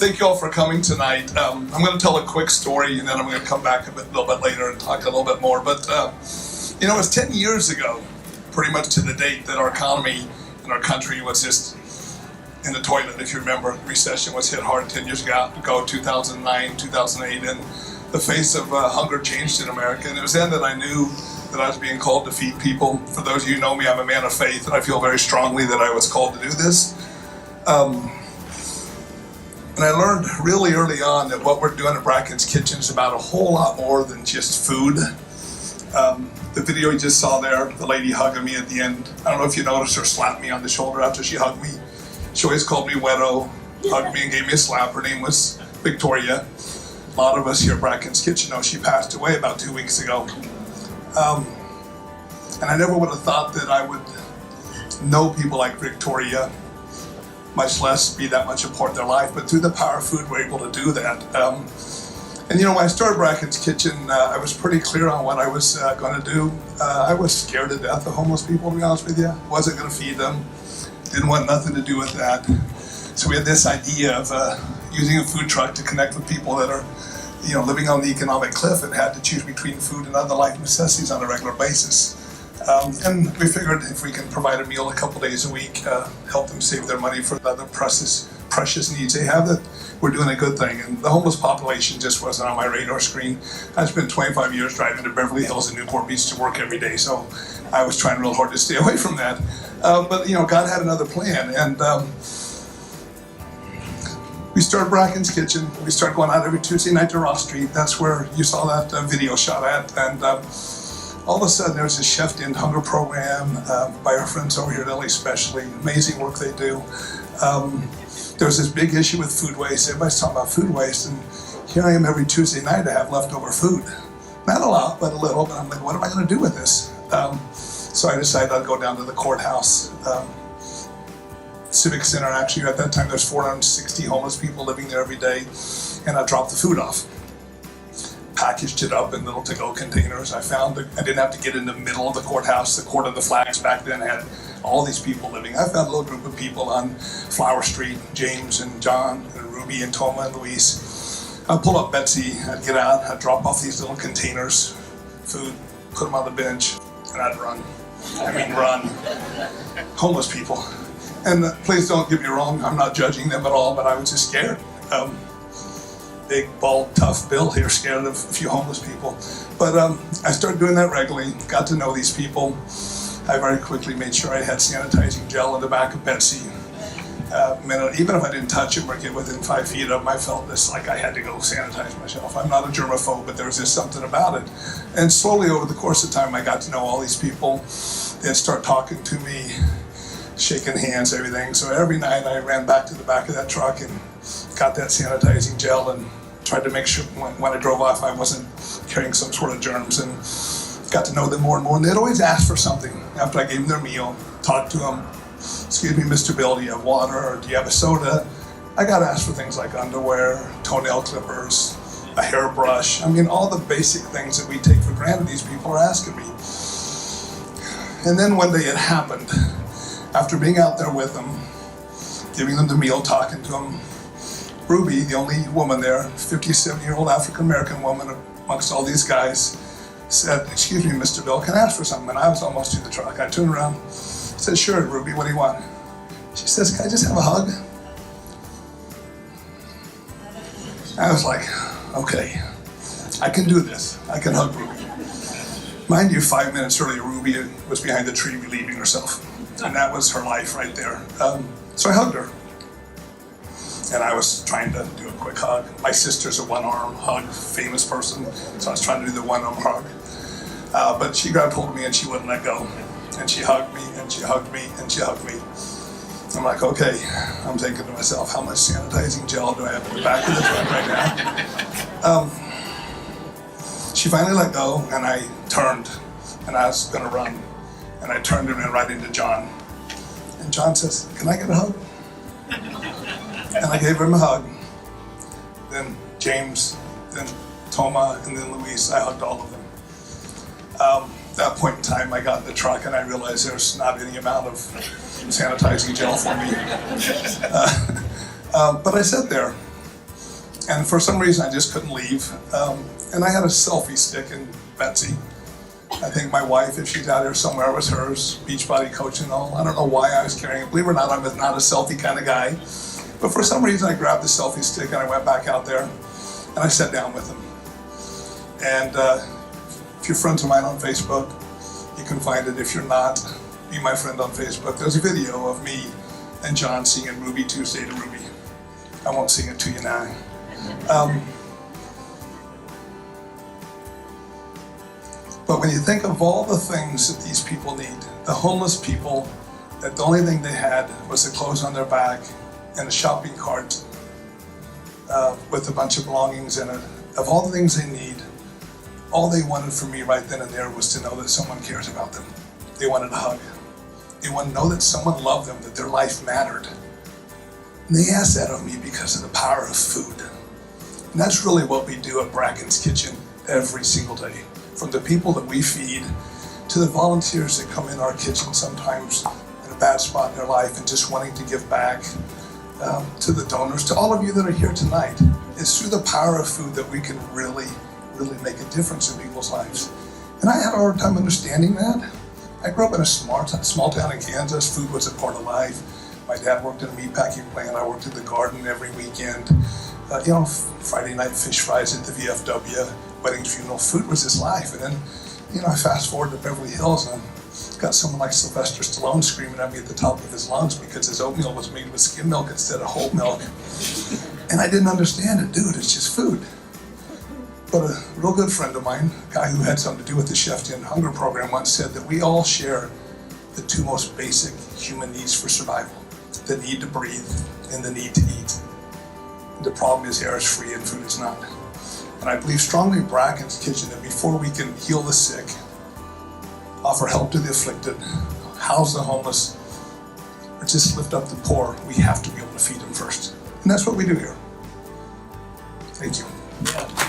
Thank you all for coming tonight. I'm going to tell a quick story, and then I'm going to come back a little bit later and talk a little bit more. But, it was 10 years ago, pretty much to the date, that our economy and our country was just in the toilet. If you remember, the recession was hit hard 10 years ago, 2009, 2008, and the face of hunger changed in America. And it was then that I knew that I was being called to feed people. For those of you who know me, I'm a man of faith, and I feel very strongly that I was called to do this. And I learned really early on that what we're doing at Bracken's Kitchen is about a whole lot more than just food. The video you just saw there, the lady hugging me at the end, I don't know if you noticed her slap me on the shoulder after she hugged me. She always called me Wedo, hugged me and gave me a slap. Her name was Victoria. A lot of us here at Bracken's Kitchen know she passed away about 2 weeks ago. And I never would have thought that I would know people like Victoria, much less be that much a part of their life, but through the power of food, we're able to do that. And when I started Bracken's Kitchen, I was pretty clear on what I was going to do. I was scared to death of homeless people, to be honest with you. Wasn't going to feed them. Didn't want nothing to do with that. So we had this idea of using a food truck to connect with people that are, living on the economic cliff and had to choose between food and other life necessities on a regular basis. And we figured if we can provide a meal a couple days a week, help them save their money for the other precious needs they have, that we're doing a good thing. And the homeless population just wasn't on my radar screen. I spent 25 years driving to Beverly Hills and Newport Beach to work every day, so I was trying real hard to stay away from that. But God had another plan, and we started Bracken's Kitchen. We started going out every Tuesday night to Ross Street. That's where you saw that video shot at. And all of a sudden, there's a Chef to End Hunger program by our friends over here at LA Specialty. Amazing work they do. There's this big issue with food waste. Everybody's talking about food waste, and here I am every Tuesday night to have leftover food. Not a lot, but a little. But I'm like, what am I going to do with this? So I decided I'd go down to the courthouse. Civic Center, actually, at that time, there's 460 homeless people living there every day, and I dropped the food off. Packaged it up in little to-go containers. I found that I didn't have to get in the middle of the courthouse. The Court of the Flags back then had all these people living. I found a little group of people on Flower Street, James and John and Ruby and Toma and Luis. I'd pull up Betsy, I'd get out, I'd drop off these little containers, food, put them on the bench, and I'd run. Run. Homeless people. And please don't get me wrong, I'm not judging them at all, but I was just scared. Big, bald, tough Bill here, scared of a few homeless people. But I started doing that regularly, got to know these people. I very quickly made sure I had sanitizing gel in the back of Betsy. Even if I didn't touch him or get within 5 feet of him, I felt this like I had to go sanitize myself. I'm not a germaphobe, but there was just something about it. And slowly over the course of time, I got to know all these people. They'd start talking to me, shaking hands, everything. So every night I ran back to the back of that truck and got that sanitizing gel and tried to make sure when I drove off I wasn't carrying some sort of germs, and got to know them more and more. And they'd always ask for something after I gave them their meal, talk to them. Excuse me, Mr. Bill, do you have water, or do you have a soda? I got asked for things like underwear, toenail clippers, a hairbrush. All the basic things that we take for granted, these people are asking me. And then one day it happened. After being out there with them, giving them the meal, talking to them, Ruby, the only woman there, 57-year-old African-American woman amongst all these guys, said, "Excuse me, Mr. Bill, can I ask for something?" And I was almost to the truck. I turned around, said, "Sure, Ruby, what do you want?" She says, "Can I just have a hug?" I was like, okay, I can do this. I can hug Ruby. Mind you, 5 minutes earlier, Ruby was behind the tree relieving herself. And that was her life right there. So I hugged her. And I was trying to do a quick hug. My sister's a one-arm hug, famous person, so I was trying to do the one-arm hug. But she grabbed hold of me and she wouldn't let go. And she hugged me, and she hugged me, and she hugged me. I'm like, okay, I'm thinking to myself, how much sanitizing gel do I have in the back of the truck right now? She finally let go, and I turned, and I was gonna run. And I turned and ran right into John. And John says, "Can I get a hug?" And I gave him a hug. Then James, then Toma, and then Luis. I hugged all of them. At that point in time, I got in the truck and I realized there's not any amount of sanitizing gel for me. But I sat there And for some reason, I just couldn't leave. And I had a selfie stick in Betsy. I think my wife, if she's out here somewhere, it was hers, Beachbody coach and all. I don't know why I was carrying it. Believe it or not, I'm not a selfie kind of guy. But for some reason, I grabbed the selfie stick and I went back out there and I sat down with him. And if you're friends of mine on Facebook, you can find it. If you're not, be my friend on Facebook. There's a video of me and John singing Ruby Tuesday to Ruby. I won't sing it to you now. But when you think of all the things that these people need, the homeless people, that the only thing they had was the clothes on their back and a shopping cart with a bunch of belongings in it, of all the things they need, all they wanted from me right then and there was to know that someone cares about them. They wanted a hug. They wanted to know that someone loved them, that their life mattered. And they asked that of me because of the power of food. And that's really what we do at Bracken's Kitchen every single day. From the people that we feed, to the volunteers that come in our kitchen sometimes in a bad spot in their life and just wanting to give back, to the donors, to all of you that are here tonight. It's through the power of food that we can really make a difference in people's lives. And I had a hard time understanding that. I grew up in a small town in Kansas. Food was a part of life. My dad worked in a meatpacking plant. I worked in the garden every weekend. Friday night fish fries at the VFW, weddings, funeral, food was his life. And then, I fast forward to Beverly Hills and got someone like Sylvester Stallone screaming at me at the top of his lungs because his oatmeal was made with skim milk instead of whole milk. And I didn't understand it. Dude, it's just food. But a real good friend of mine, a guy who had something to do with the Chef to End Hunger program, once said that we all share the two most basic human needs for survival: the need to breathe and the need to eat. The problem is air is free and food is not. And I believe strongly in Bracken's Kitchen that before we can heal the sick, offer help to the afflicted, house the homeless, or just lift up the poor, we have to be able to feed them first. And that's what we do here. Thank you. Yeah.